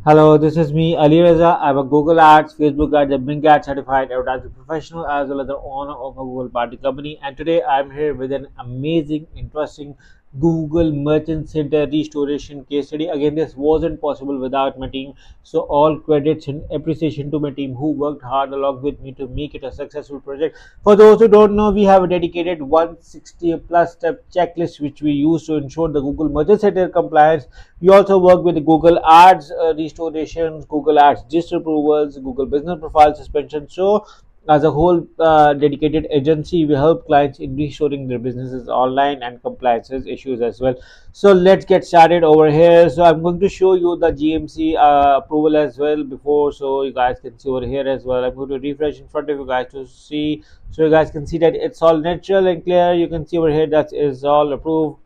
Hello, this is me, Alira. I'm a Google Ads, Facebook Ads, and Bing Ads certified advertising professional as well as the owner of a Google Party company. And today I'm here with an amazing, interesting Google Merchant Center restoration case study. Again, this wasn't possible without my team. So all credits and appreciation to my team who worked hard along with me to make it a successful project. For those who don't know, we have a dedicated 160 plus step checklist which we use to ensure the Google Merchant Center compliance. We also work with Google Ads restorations, Google Ads disapprovals, Google Business Profile suspension. So, as a whole dedicated agency, we help clients in restoring their businesses online and compliances issues as well. So, let's get started over here. So, I'm going to show you the GMC approval as well before, so you guys can see over here as well. I'm going to refresh in front of you guys to see, so you guys can see that it's all natural and clear. You can see over here that is all approved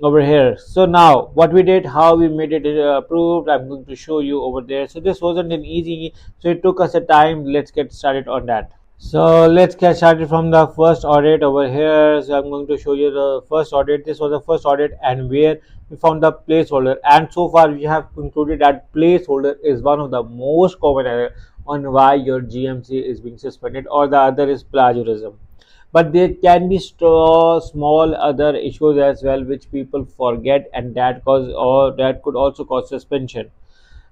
over here. So now what we did, how we made it approved, I'm going to show you over there. So this wasn't an easy, so it took us a time. Let's get started on that. So let's get started from the first audit over here. So I'm going to show you the first audit. This was the first audit and where we found the placeholder, and so far we have concluded that placeholder is one of the most common error on why your GMC is being suspended, or the other is plagiarism. But there can be small other issues as well which people forget, and that cause, or that could also cause suspension.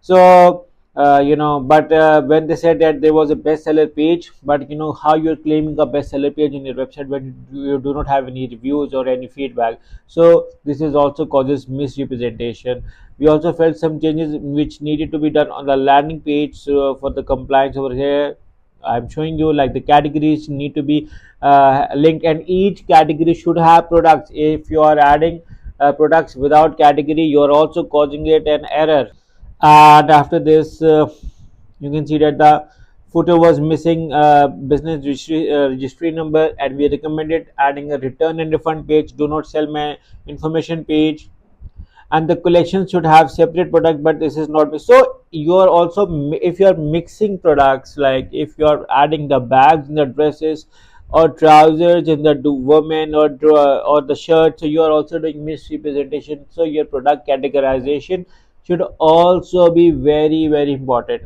So but when they said that there was a bestseller page, but how you're claiming a bestseller page in your website when you do not have any reviews or any feedback. So this is also causes misrepresentation. We also felt some changes which needed to be done on the landing page. So for the compliance over here, I'm showing you like the categories need to be linked, and each category should have products. If you are adding products without category, you are also causing it an error. And after this, you can see that the footer was missing business registry number, and we recommended adding a return and refund page, do not sell my information page, and the collection should have separate product, but this is not. So you are also, if you are mixing products, like if you are adding the bags and the dresses or trousers in the women, or the shirt, so you are also doing misrepresentation. So your product categorization should also be very important.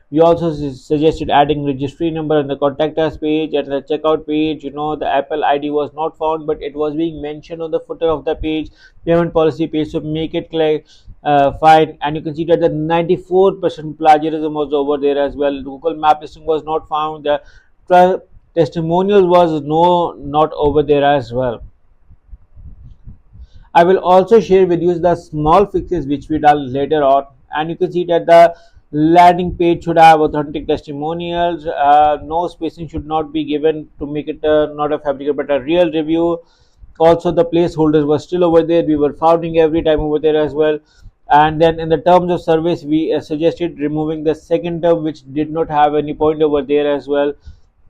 We also suggested adding registry number on the contact us page and the checkout page. The Apple ID was not found, but it was being mentioned on the footer of the page, payment policy page. So make it clear, fine. And you can see that the 94% plagiarism was over there as well. Google Map listing was not found. The testimonials was not over there as well. I will also share with you the small fixes which we done later on, and you can see that the landing page should have authentic testimonials. No spacing should not be given to make it not a fabricated but a real review. Also, the placeholders were still over there. We were founding every time over there as well. And then in the terms of service, we suggested removing the second term, which did not have any point over there as well.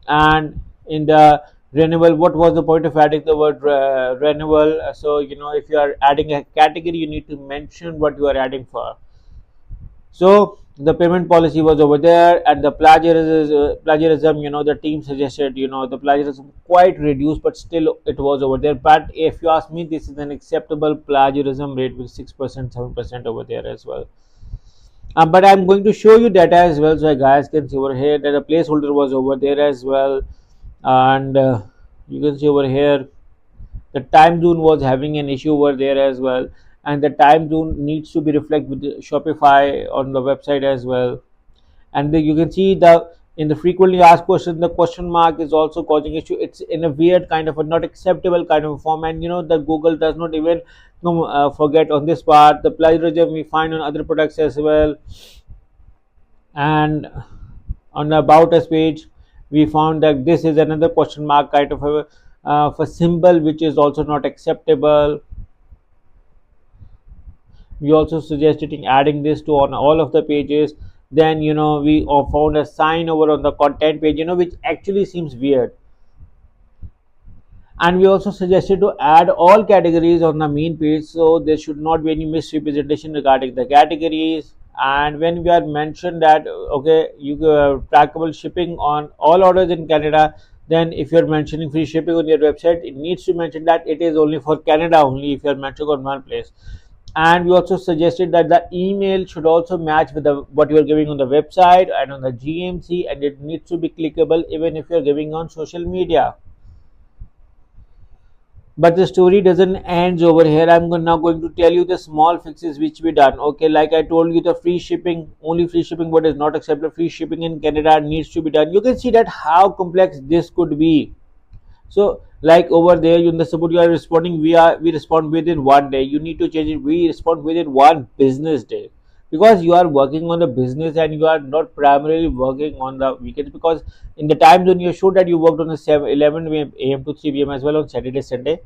And in the renewal, what was the point of adding the word renewal? So if you are adding a category, you need to mention what you are adding for. So the payment policy was over there, and the plagiarism, the team suggested, the plagiarism quite reduced, but still it was over there. But if you ask me, this is an acceptable plagiarism rate with 6%, 7% over there as well. But I'm going to show you data as well, so guys can see over here that the placeholder was over there as well. And you can see over here the time zone was having an issue over there as well, and the time zone needs to be reflected with Shopify on the website as well. And then you can see the in the frequently asked question, the question mark is also causing issue. It's in a weird kind of a not acceptable kind of form, and the Google does not even forget on this part. The plagiarism we find on other products as well. And on the about us page, we found that this is another question mark kind of a symbol, which is also not acceptable. We also suggested adding this to on all of the pages. Then we found a sign over on the content page, which actually seems weird. And we also suggested to add all categories on the main page, so there should not be any misrepresentation regarding the categories. And when we are mentioned that okay, you trackable shipping on all orders in Canada, then if you're mentioning free shipping on your website, it needs to mention that it is only for Canada only if you're mentioning on one place. And we also suggested that the email should also match with what you are giving on the website and on the GMC, and it needs to be clickable even if you are giving on social media. But the story doesn't end over here. Now going to tell you the small fixes which we done. Okay, like I told you, the free shipping, only free shipping what is not accepted, free shipping in Canada needs to be done. You can see that how complex this could be. So like over there in the support you are responding, we respond within 1 day. You need to change it, we respond within 1 business day, because you are working on the business and you are not primarily working on the weekends, because in the time zone you showed that you worked on the 11 a.m. to 3 p.m. as well on Saturday Sunday.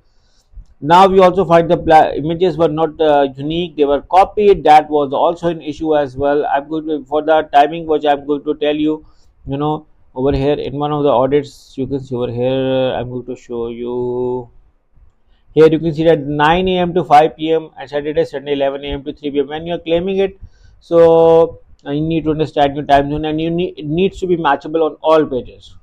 Now we also find the images were not unique, they were copied. That was also an issue as well. I'm going to, for the timing which I'm going to tell you, you know, over here in one of the audits you can see over here, I'm going to show you. Here you can see that 9 a.m. to 5 p.m. and Saturday Sunday 11 a.m. to 3 p.m. when you're claiming it. So you need to understand your time zone, and it needs to be matchable on all pages.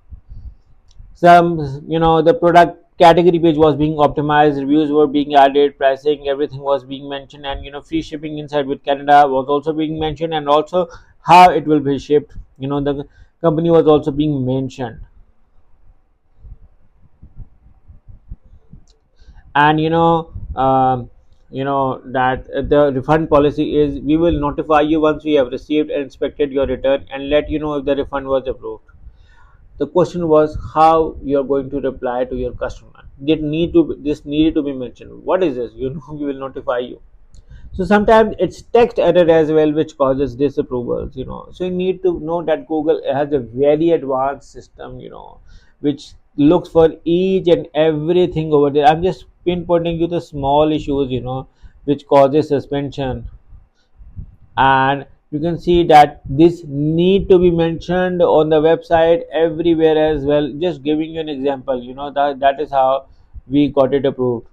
Some, the product category page was being optimized, reviews were being added, pricing, everything was being mentioned, and free shipping inside with Canada was also being mentioned, and also how it will be shipped. The company was also being mentioned. And that the refund policy is, we will notify you once we have received and inspected your return and let you know if the refund was approved. The question was how you are going to reply to your customer. This needed to be mentioned. What is this? We will notify you. So sometimes it's text error as well, which causes disapprovals. So you need to know that Google has a very advanced system, which looks for each and everything over there. I'm just pinpointing you the small issues, which causes suspension. And you can see that this need to be mentioned on the website everywhere as well. Just giving you an example, that is how we got it approved.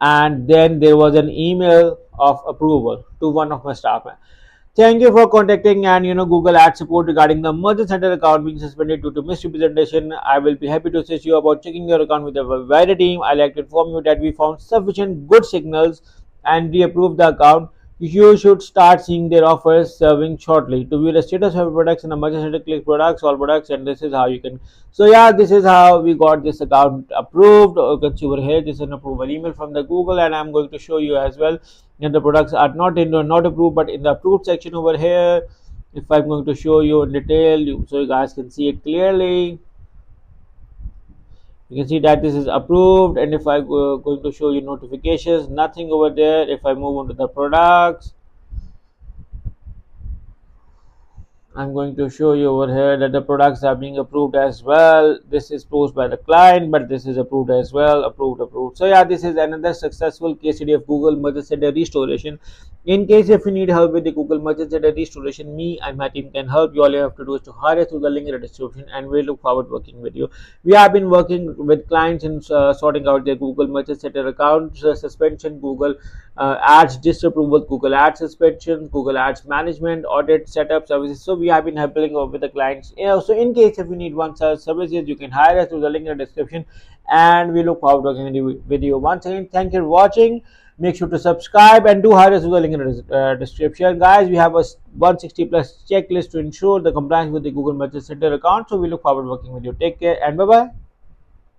And then there was an email of approval to one of my staff. Thank you for contacting and Google Ad support regarding the Merchant Center account being suspended due to misrepresentation. I will be happy to assist you about checking your account with the wider team. I like to inform you that we found sufficient good signals and reapproved the account. You should start seeing their offers serving shortly. To view the status of your products in the Merchant Center, click products, all products, and this is how you can. So yeah, this is how we got this account approved. You can see over here, this is an approval email from the Google, and I'm going to show you as well. And the products are not approved, but in the approved section over here, if I'm going to show you in detail, so you guys can see it clearly. You can see that this is approved, and if I going to show you notifications, nothing over there. If I move on to the products, I'm going to show you over here that the products are being approved as well. This is posted by the client, but this is approved as well. Approved. So yeah, this is another successful case study of Google Merchant Center restoration. In case if you need help with the Google Merchant Center restoration, me and my team can help you. All you have to do is to hire us through the link in the description, and we look forward to working with you. We have been working with clients in sorting out their Google Merchant Center account suspension, Google Ads disapproval, Google Ads suspension, Google Ads management, audit, setup services. So we have been helping with the clients. So in case if you need one such services, you can hire us through the link in the description, and we look forward to working with you. Once again, thank you for watching. Make sure to subscribe and do hire us through the link in the description. Guys, we have a 160 plus checklist to ensure the compliance with the Google Merchant Center account. So we look forward to working with you. Take care and bye bye.